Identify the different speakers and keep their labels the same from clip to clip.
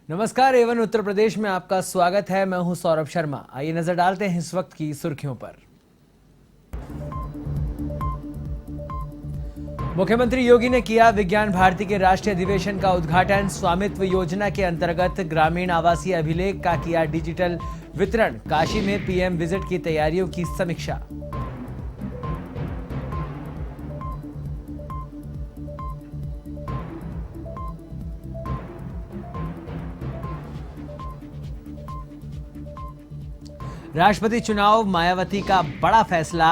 Speaker 1: नमस्कार, एवन उत्तर प्रदेश में आपका स्वागत है। मैं हूं सौरभ शर्मा। आइए नजर डालते हैं इस वक्त की सुर्खियों पर। मुख्यमंत्री योगी ने किया विज्ञान भारती के राष्ट्रीय अधिवेशन का उद्घाटन। स्वामित्व योजना के अंतर्गत ग्रामीण आवासीय अभिलेख का किया डिजिटल वितरण। काशी में पीएम विजिट की तैयारियों की समीक्षा। राष्ट्रपति चुनाव, मायावती का बड़ा फैसला।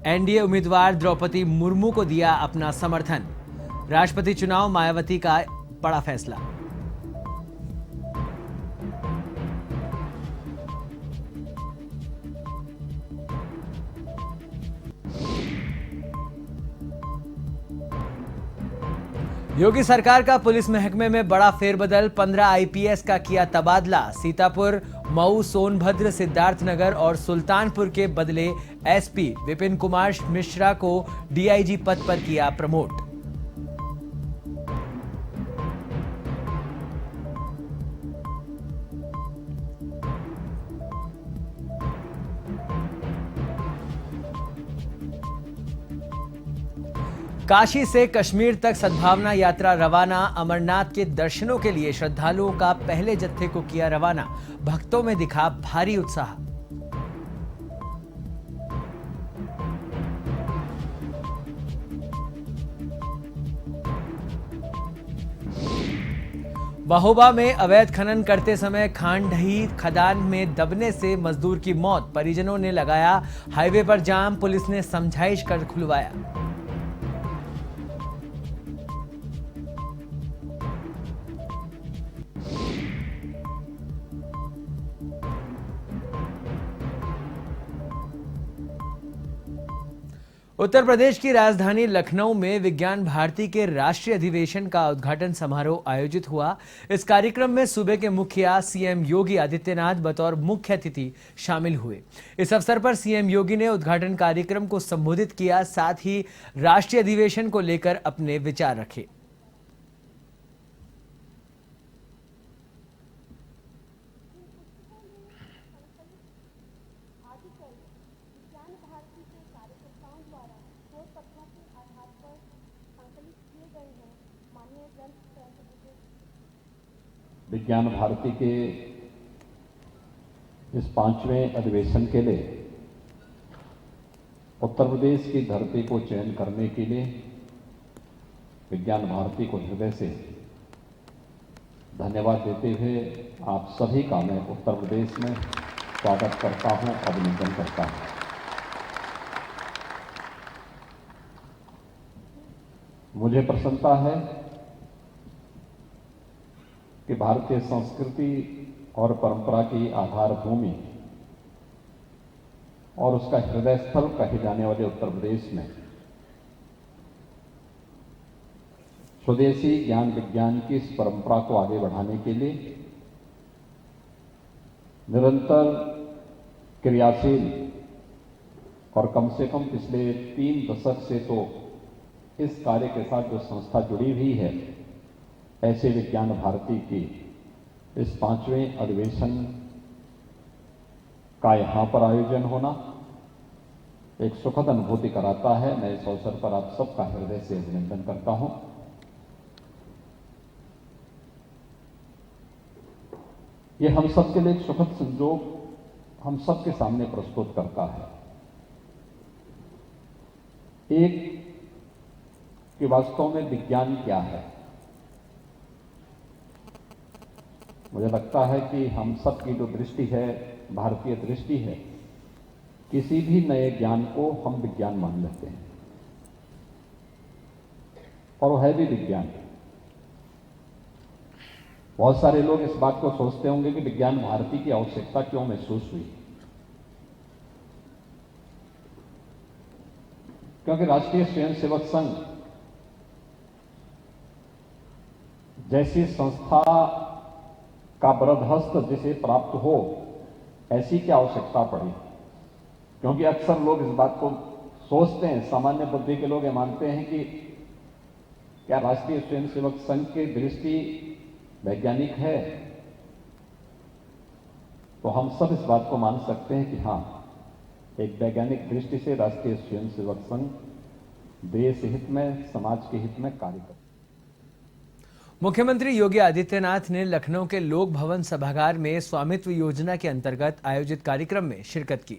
Speaker 1: एनडीए उम्मीदवार द्रौपदी मुर्मू को दिया अपना समर्थन। राष्ट्रपति चुनाव, मायावती का बड़ा फैसला। योगी सरकार का पुलिस महकमे में बड़ा फेरबदल। 15 आईपीएस का किया तबादला। सीतापुर, मऊ, सोनभद्र, सिद्धार्थनगर और सुल्तानपुर के बदले एसपी। विपिन कुमार मिश्रा को डीआईजी पद पर किया प्रमोट। काशी से कश्मीर तक सद्भावना यात्रा रवाना। अमरनाथ के दर्शनों के लिए श्रद्धालुओं का पहले जत्थे को किया रवाना। भक्तों में दिखा भारी उत्साह। महोबा में अवैध खनन करते समय खांडही खदान में दबने से मजदूर की मौत। परिजनों ने लगाया हाईवे पर जाम। पुलिस ने समझाइश कर खुलवाया। उत्तर प्रदेश की राजधानी लखनऊ में विज्ञान भारती के राष्ट्रीय अधिवेशन का उद्घाटन समारोह आयोजित हुआ। इस कार्यक्रम में सूबे के मुखिया सीएम योगी आदित्यनाथ बतौर मुख्य अतिथि शामिल हुए। इस अवसर पर सीएम योगी ने उद्घाटन कार्यक्रम को संबोधित किया, साथ ही राष्ट्रीय अधिवेशन को लेकर अपने विचार रखे।
Speaker 2: विज्ञान भारती के इस 5वें अधिवेशन के लिए उत्तर प्रदेश की धरती को चयन करने के लिए विज्ञान भारती को हृदय से धन्यवाद देते हुए आप सभी का मैं उत्तर प्रदेश में स्वागत करता हूं, अभिनंदन करता हूं। मुझे प्रसन्नता है कि भारतीय संस्कृति और परंपरा की आधार भूमि और उसका हृदय स्थल कहे जाने वाले उत्तर प्रदेश में स्वदेशी ज्ञान विज्ञान की इस परंपरा को आगे बढ़ाने के लिए निरंतर क्रियाशील और कम से कम पिछले 3 दशक से तो इस कार्य के साथ जो संस्था जुड़ी हुई है, ऐसे विज्ञान भारती की इस 5वें अधिवेशन का यहां पर आयोजन होना एक सुखद अनुभूति कराता है। मैं इस अवसर पर आप सबका हृदय से अभिनंदन करता हूं। ये हम सबके लिए एक सुखद संजोग हम सबके सामने प्रस्तुत करता है एक कि वास्तव में विज्ञान क्या है। मुझे लगता है कि हम सब की जो दृष्टि है, भारतीय दृष्टि है, किसी भी नए ज्ञान को हम विज्ञान मान लेते हैं और वो है भी विज्ञान। बहुत सारे लोग इस बात को सोचते होंगे कि विज्ञान भारती की आवश्यकता क्यों महसूस हुई, क्योंकि राष्ट्रीय स्वयंसेवक संघ जैसी संस्था का बरदहस्त जिसे प्राप्त हो, ऐसी क्या आवश्यकता पड़ी। क्योंकि अक्सर लोग इस बात को सोचते हैं, सामान्य बुद्धि के लोग ये मानते हैं कि क्या राष्ट्रीय स्वयंसेवक संघ की दृष्टि वैज्ञानिक है, तो हम सब इस बात को मान सकते हैं कि हाँ, एक वैज्ञानिक दृष्टि से राष्ट्रीय स्वयंसेवक संघ देश हित में, समाज के हित में कार्य करता है।
Speaker 1: मुख्यमंत्री योगी आदित्यनाथ ने लखनऊ के लोक भवन सभागार में स्वामित्व योजना के अंतर्गत आयोजित कार्यक्रम में शिरकत की।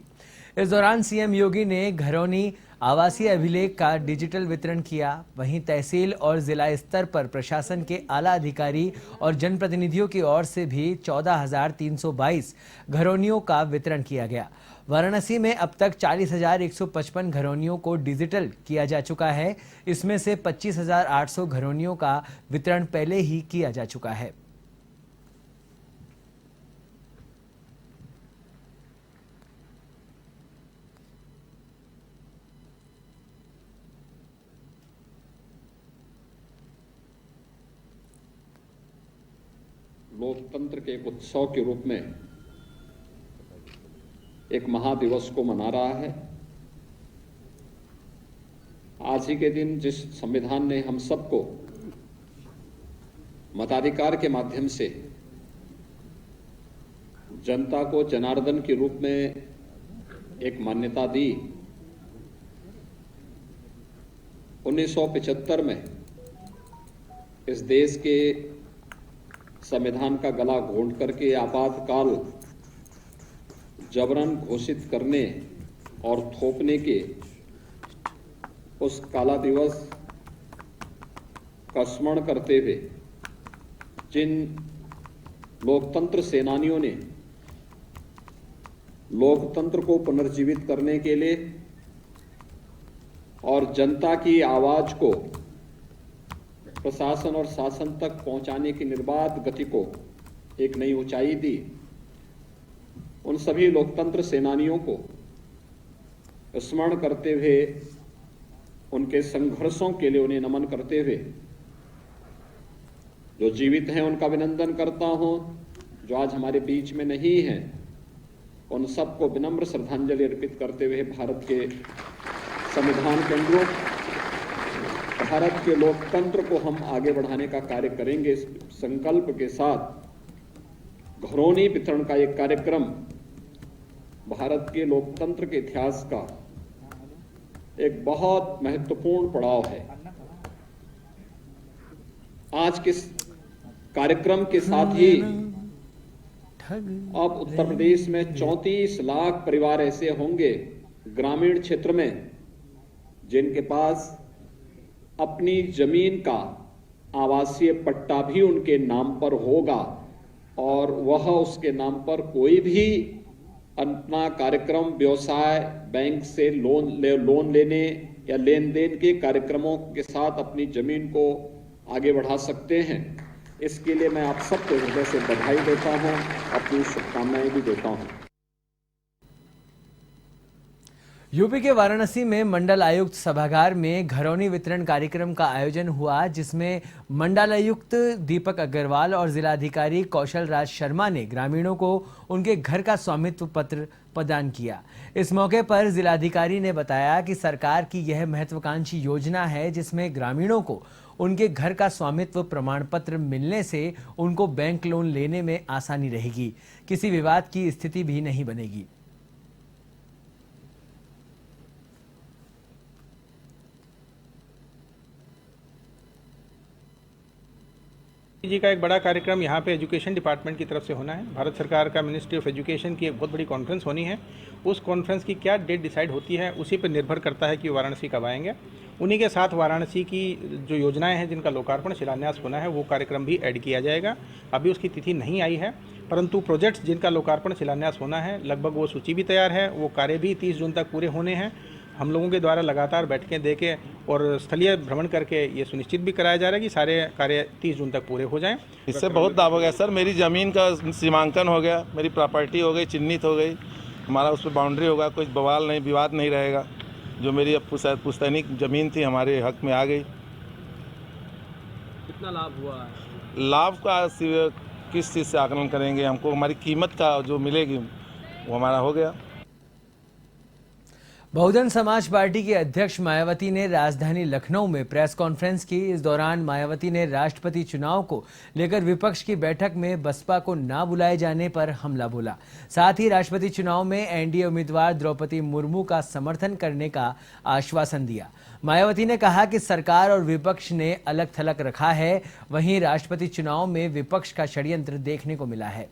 Speaker 1: इस दौरान सीएम योगी ने घरौनी आवासीय अभिलेख का डिजिटल वितरण किया। वहीं तहसील और जिला स्तर पर प्रशासन के आला अधिकारी और जनप्रतिनिधियों की ओर से भी 14,322 घरौनियों का वितरण किया गया। वाराणसी में अब तक 40,155 घरौनियों को डिजिटल किया जा चुका है। इसमें से 25,800 घरौनियों का वितरण पहले ही किया जा चुका है।
Speaker 2: लोकतंत्र के एक उत्सव के रूप में एक महादिवस को मना रहा है। आज ही के दिन जिस संविधान ने हम सबको मताधिकार के माध्यम से जनता को जनार्दन के रूप में एक मान्यता दी, 1975 में इस देश के संविधान का गला घोंट करके आपातकाल जबरन घोषित करने और थोपने के उस काला दिवस का स्मरण करते हुए जिन लोकतंत्र सेनानियों ने लोकतंत्र को पुनर्जीवित करने के लिए और जनता की आवाज को प्रशासन और शासन तक पहुंचाने की निर्बाध गति को एक नई ऊंचाई दी, उन सभी लोकतंत्र सेनानियों को स्मरण करते हुए, उनके संघर्षों के लिए उन्हें नमन करते हुए, जो जीवित हैं उनका अभिनंदन करता हूं, जो आज हमारे बीच में नहीं हैं उन सबको विनम्र श्रद्धांजलि अर्पित करते हुए भारत के संविधान के अनुरूप भारत के लोकतंत्र को हम आगे बढ़ाने का कार्य करेंगे। इस संकल्प के साथ घरौनी वितरण का एक कार्यक्रम भारत के लोकतंत्र के इतिहास का एक बहुत महत्वपूर्ण पड़ाव है। आज के कार्यक्रम के साथ ही अब उत्तर प्रदेश में 34 लाख परिवार ऐसे होंगे ग्रामीण क्षेत्र में जिनके पास अपनी जमीन का आवासीय पट्टा भी उनके नाम पर होगा और वह उसके नाम पर कोई भी अपना कार्यक्रम, व्यवसाय, बैंक से लोन लेने या लेन देन के कार्यक्रमों के साथ अपनी जमीन को आगे बढ़ा सकते हैं। इसके लिए मैं आप सबको हृदय से बधाई देता हूं, अपनी शुभकामनाएं भी देता हूं।
Speaker 1: यूपी के वाराणसी में मंडल आयुक्त सभागार में घरौनी वितरण कार्यक्रम का आयोजन हुआ, जिसमें मंडलायुक्त दीपक अग्रवाल और जिलाधिकारी कौशल राज शर्मा ने ग्रामीणों को उनके घर का स्वामित्व पत्र प्रदान किया। इस मौके पर जिलाधिकारी ने बताया कि सरकार की यह महत्वाकांक्षी योजना है जिसमें ग्रामीणों को उनके घर का स्वामित्व प्रमाण पत्र मिलने से उनको बैंक लोन लेने में आसानी रहेगी, किसी विवाद की स्थिति भी नहीं बनेगी।
Speaker 3: जी का एक बड़ा कार्यक्रम यहाँ पे एजुकेशन डिपार्टमेंट की तरफ से होना है। भारत सरकार का मिनिस्ट्री ऑफ एजुकेशन की एक बहुत बड़ी कॉन्फ्रेंस होनी है। उस कॉन्फ्रेंस की क्या डेट डिसाइड होती है उसी पर निर्भर करता है कि वाराणसी कब आएंगे। उन्हीं के साथ वाराणसी की जो योजनाएं हैं जिनका लोकार्पण शिलान्यास होना है वो कार्यक्रम भी ऐड किया जाएगा। अभी उसकी तिथि नहीं आई है, परंतु प्रोजेक्ट्स जिनका लोकार्पण शिलान्यास होना है लगभग वो सूची भी तैयार है। वो कार्य भी 30 जून तक पूरे होने हैं। हम लोगों के द्वारा लगातार बैठकें देके और स्थलीय भ्रमण करके ये सुनिश्चित भी कराया जा रहा है कि सारे कार्य 30 जून तक पूरे हो जाएं।
Speaker 4: इससे बहुत लाभ हो गया सर। मेरी ज़मीन का सीमांकन हो गया, मेरी प्रॉपर्टी हो गई, चिन्हित हो गई, हमारा उस पर बाउंड्री होगा, कोई बवाल नहीं, विवाद नहीं रहेगा। जो मेरी अब पुश्तैनी ज़मीन थी हमारे हक में आ गई।
Speaker 3: कितना लाभ हुआ है?
Speaker 4: लाभ का किस चीज़ से आकलन करेंगे, हमको हमारी कीमत का जो मिलेगी वो हमारा हो गया।
Speaker 1: बहुजन समाज पार्टी की अध्यक्ष मायावती ने राजधानी लखनऊ में प्रेस कॉन्फ्रेंस की। इस दौरान मायावती ने राष्ट्रपति चुनाव को लेकर विपक्ष की बैठक में बसपा को ना बुलाए जाने पर हमला बोला। साथ ही राष्ट्रपति चुनाव में एनडीए उम्मीदवार द्रौपदी मुर्मू का समर्थन करने का आश्वासन दिया। मायावती ने कहा कि सरकार और विपक्ष ने अलग थलग रखा है, वहीं राष्ट्रपति चुनाव में विपक्ष का षड्यंत्र देखने को मिला है।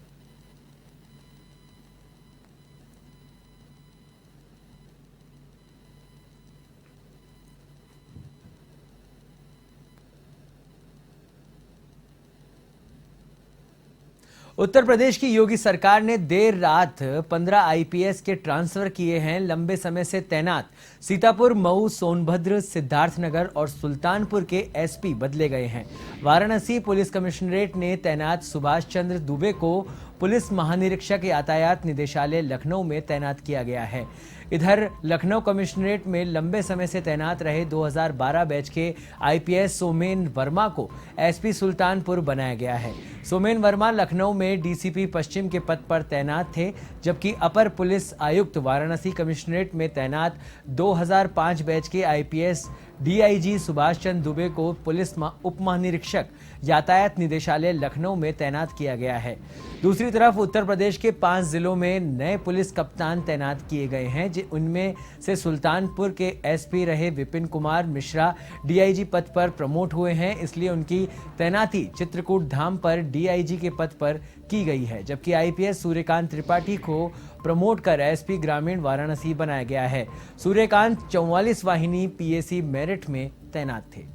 Speaker 1: उत्तर प्रदेश की योगी सरकार ने देर रात 15 आईपीएस के ट्रांसफर किए हैं। लंबे समय से तैनात सीतापुर, मऊ, सोनभद्र, सिद्धार्थनगर और सुल्तानपुर के एसपी बदले गए हैं। वाराणसी पुलिस कमिश्नरेट ने तैनात सुभाष चंद्र दुबे को पुलिस महानिरीक्षक यातायात निदेशालय लखनऊ में तैनात किया गया है। इधर लखनऊ कमिश्नरेट में लंबे समय से तैनात रहे 2012 बैच के आईपीएस सोमेन वर्मा को एसपी सुल्तानपुर बनाया गया है। सोमेन वर्मा लखनऊ में डीसीपी पश्चिम के पद पर तैनात थे, जबकि अपर पुलिस आयुक्त वाराणसी कमिश्नरेट में तैनात 2005 बैच के आईपीएस डीआईजी सुभाष चंद्र दुबे को पुलिस उप महानिरीक्षक यातायात निदेशालय लखनऊ में तैनात किया गया है। दूसरी तरफ उत्तर प्रदेश के 5 जिलों में नए पुलिस कप्तान तैनात किए गए हैं। उनमें से सुल्तानपुर के एसपी रहे विपिन कुमार मिश्रा डीआईजी पद पर प्रमोट हुए हैं, इसलिए उनकी तैनाती चित्रकूट धाम पर डीआईजी के पद पर की गई है। जबकि आईपीएस सूर्यकांत त्रिपाठी को प्रमोट कर एसपी ग्रामीण वाराणसी बनाया गया है। सूर्यकांत 44 वाहिनी पीएसी मेरिट में तैनात थे।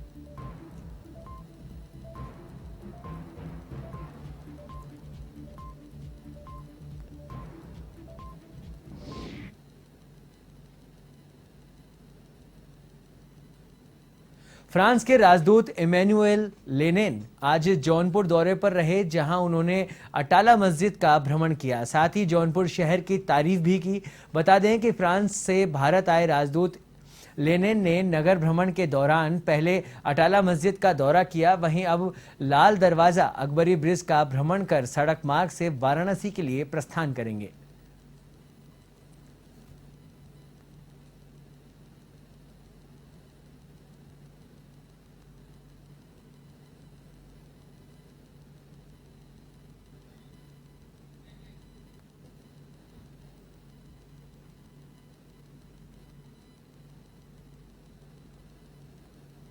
Speaker 1: फ्रांस के राजदूत इमैनुएल लेनेन आज जौनपुर दौरे पर रहे, जहां उन्होंने अटाला मस्जिद का भ्रमण किया। साथ ही जौनपुर शहर की तारीफ भी की। बता दें कि फ्रांस से भारत आए राजदूत लेनेन ने नगर भ्रमण के दौरान पहले अटाला मस्जिद का दौरा किया, वहीं अब लाल दरवाजा अकबरी ब्रिज का भ्रमण कर सड़क मार्ग से वाराणसी के लिए प्रस्थान करेंगे।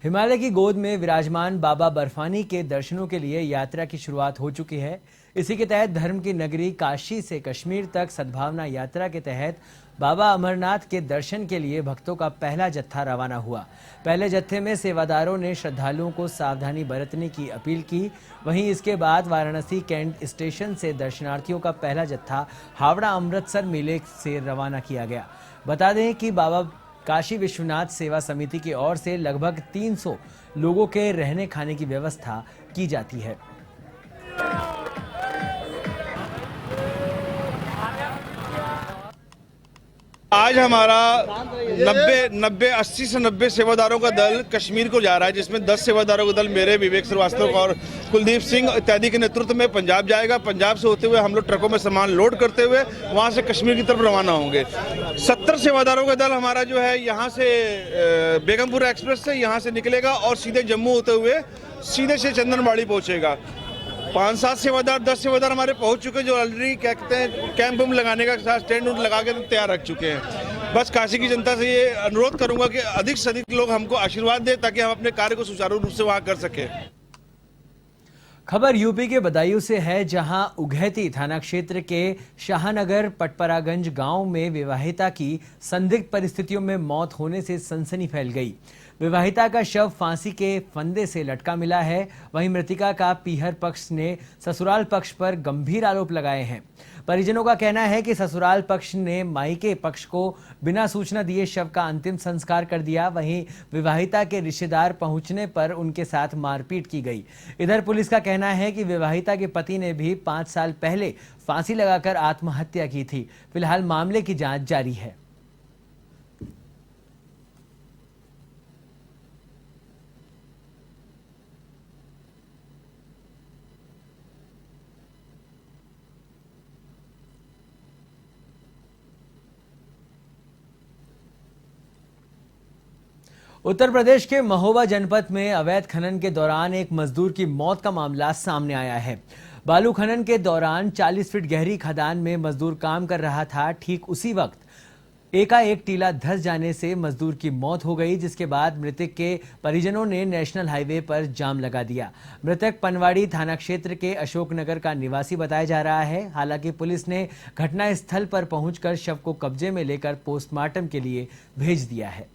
Speaker 1: हिमालय की गोद में विराजमान बाबा बर्फानी के दर्शनों के लिए यात्रा की शुरुआत हो चुकी है। इसी के तहत धर्म की नगरी काशी से कश्मीर तक सद्भावना यात्रा के तहत बाबा अमरनाथ के दर्शन के लिए भक्तों का पहला जत्था रवाना हुआ। पहले जत्थे में सेवादारों ने श्रद्धालुओं को सावधानी बरतने की अपील की। वहीं इसके बाद वाराणसी कैंट स्टेशन से दर्शनार्थियों का पहला जत्था हावड़ा अमृतसर मेले से रवाना किया गया। बता दें कि बाबा काशी विश्वनाथ सेवा समिति की ओर से लगभग 300 लोगों के रहने खाने की व्यवस्था की जाती है।
Speaker 5: आज हमारा 80 से 90 सेवादारों का दल कश्मीर को जा रहा है, जिसमें 10 सेवादारों का दल मेरे, विवेक श्रीवास्तव और कुलदीप सिंह इत्यादि के नेतृत्व में पंजाब जाएगा। पंजाब से होते हुए हम लोग ट्रकों में सामान लोड करते हुए वहां से कश्मीर की तरफ रवाना होंगे। 70 सेवादारों का दल हमारा जो है यहाँ से बेगमपुरा एक्सप्रेस से यहाँ से निकलेगा और सीधे जम्मू होते हुए सीधे से चंदनबाड़ी पहुँचेगा। 5-7 सेवादार 10 सेवादार हमारे पहुंच चुके हैं, जो ऑलरेडी क्या कहते हैं कैंप लगाने का साथ टेंट लगा के तैयार रख चुके हैं। बस काशी की जनता से ये अनुरोध करूंगा कि अधिक से अधिक लोग हमको आशीर्वाद दें ताकि हम अपने कार्य को सुचारू रूप से वहां कर सकें।
Speaker 1: खबर यूपी के बदायूं से है, जहां उघैती थाना क्षेत्र के शाहनगर पटपरागंज गांव में विवाहिता की संदिग्ध परिस्थितियों में मौत होने से सनसनी फैल गई। विवाहिता का शव फांसी के फंदे से लटका मिला है। वहीं मृतिका का पीहर पक्ष ने ससुराल पक्ष पर गंभीर आरोप लगाए हैं। परिजनों का कहना है कि ससुराल पक्ष ने मायके पक्ष को बिना सूचना दिए शव का अंतिम संस्कार कर दिया। वहीं विवाहिता के रिश्तेदार पहुंचने पर उनके साथ मारपीट की गई। इधर पुलिस का कहना है कि विवाहिता के पति ने भी 5 साल पहले फांसी लगाकर आत्महत्या की थी। फिलहाल मामले की जांच जारी है। उत्तर प्रदेश के महोबा जनपद में अवैध खनन के दौरान एक मजदूर की मौत का मामला सामने आया है। बालू खनन के दौरान 40 फीट गहरी खदान में मजदूर काम कर रहा था। ठीक उसी वक्त एकाएक टीला धंस जाने से मजदूर की मौत हो गई, जिसके बाद मृतक के परिजनों ने नेशनल हाईवे पर जाम लगा दिया। मृतक पनवाड़ी थाना क्षेत्र के अशोकनगर का निवासी बताया जा रहा है। हालांकि पुलिस ने घटनास्थल पर पहुंचकर शव को कब्जे में लेकर पोस्टमार्टम के लिए भेज दिया है।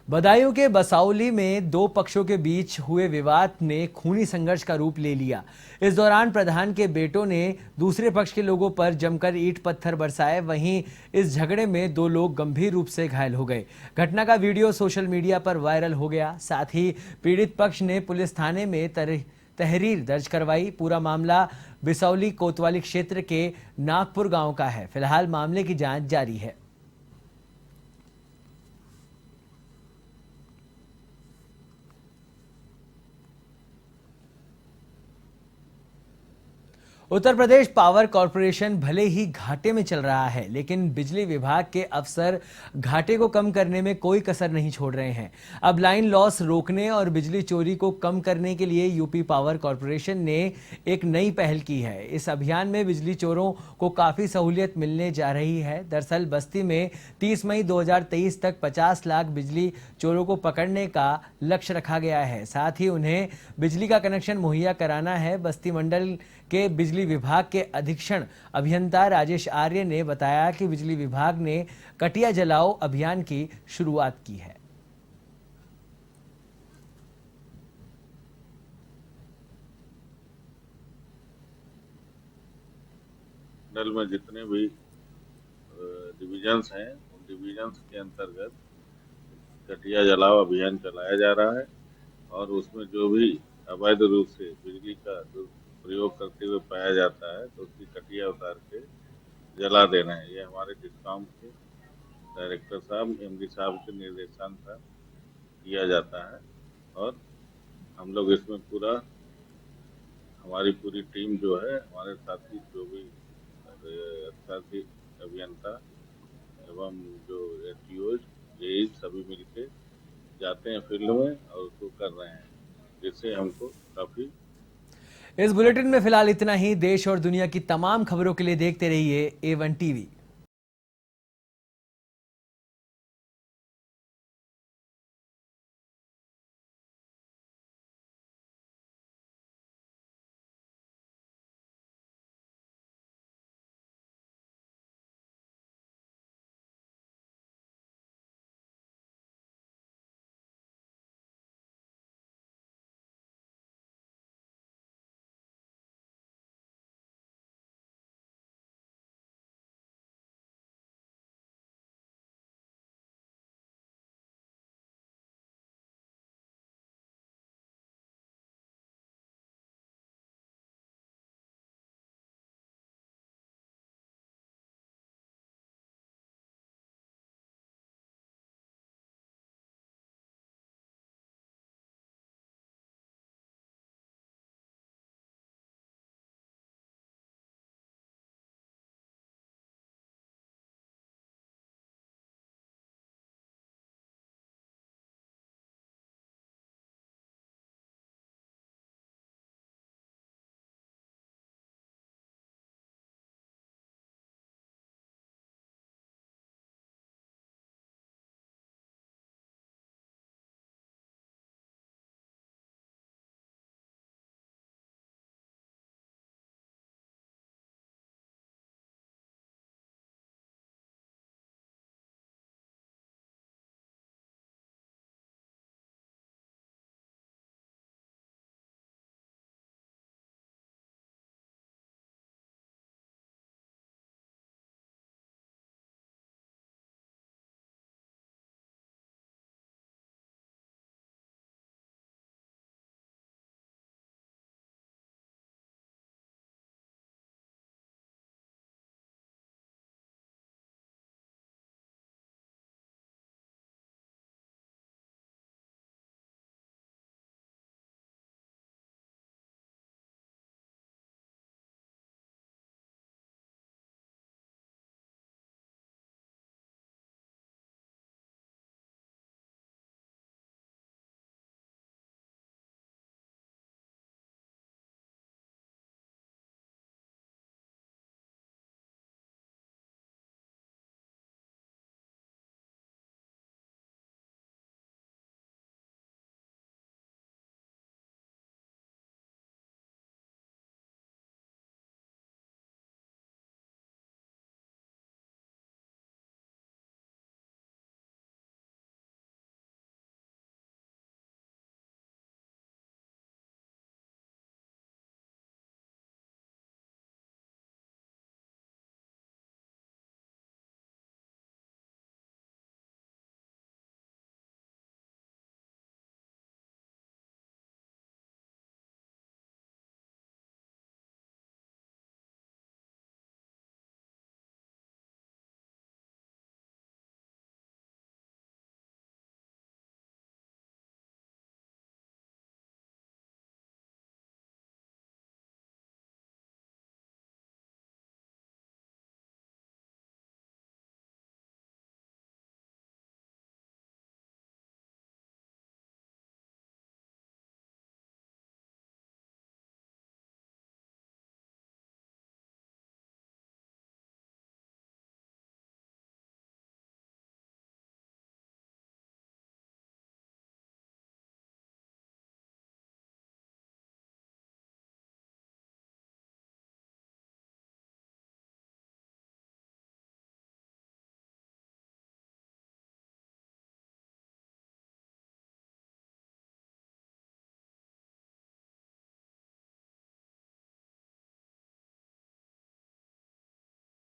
Speaker 1: बदायूं के बसाउली में दो पक्षों के बीच हुए विवाद ने खूनी संघर्ष का रूप ले लिया। इस दौरान प्रधान के बेटों ने दूसरे पक्ष के लोगों पर जमकर ईंट पत्थर बरसाए। वहीं इस झगड़े में दो लोग गंभीर रूप से घायल हो गए। घटना का वीडियो सोशल मीडिया पर वायरल हो गया। साथ ही पीड़ित पक्ष ने पुलिस थाने में तहरीर दर्ज करवाई। पूरा मामला बिसौली कोतवाली क्षेत्र के नागपुर गांव का है। फिलहाल मामले की जांच जारी है। उत्तर प्रदेश पावर कॉरपोरेशन भले ही घाटे में चल रहा है, लेकिन बिजली विभाग के अफसर घाटे को कम करने में कोई कसर नहीं छोड़ रहे हैं। अब लाइन लॉस रोकने और बिजली चोरी को कम करने के लिए यूपी पावर कॉरपोरेशन ने एक नई पहल की है। इस अभियान में बिजली चोरों को काफी सहूलियत मिलने जा रही है। दरअसल बस्ती में 30 मई 2023 तक 50 लाख बिजली चोरों को पकड़ने का लक्ष्य रखा गया है। साथ ही उन्हें बिजली का कनेक्शन मुहैया कराना है। बस्ती मंडल के बिजली विभाग के अधीक्षण अभियंता राजेश आर्य ने बताया कि बिजली विभाग ने कटिया जलाओ अभियान की शुरुआत की है।
Speaker 6: मंडल में जितने भी डिविजन्स हैं, उन डिविजन्स के अंतर्गत कटिया जलाओ अभियान चलाया जा रहा है और उसमें जो भी अवैध रूप से बिजली का प्रयोग करते हुए पाया जाता है तो उसकी कटिया उतार के जला देना है। ये हमारे डिस्कॉम के डायरेक्टर साहब, एमडी साहब के निर्देशन पर किया जाता है और हम लोग इसमें हमारी पूरी टीम जो है, हमारे साथी जो भी साथी अभियंता एवं जो एटीओ ये सभी मिलके जाते हैं फील्ड में और उसको कर रहे हैं, जिससे हमको काफी।
Speaker 1: इस बुलेटिन में फिलहाल इतना ही। देश और दुनिया की तमाम खबरों के लिए देखते रहिए A1 TV।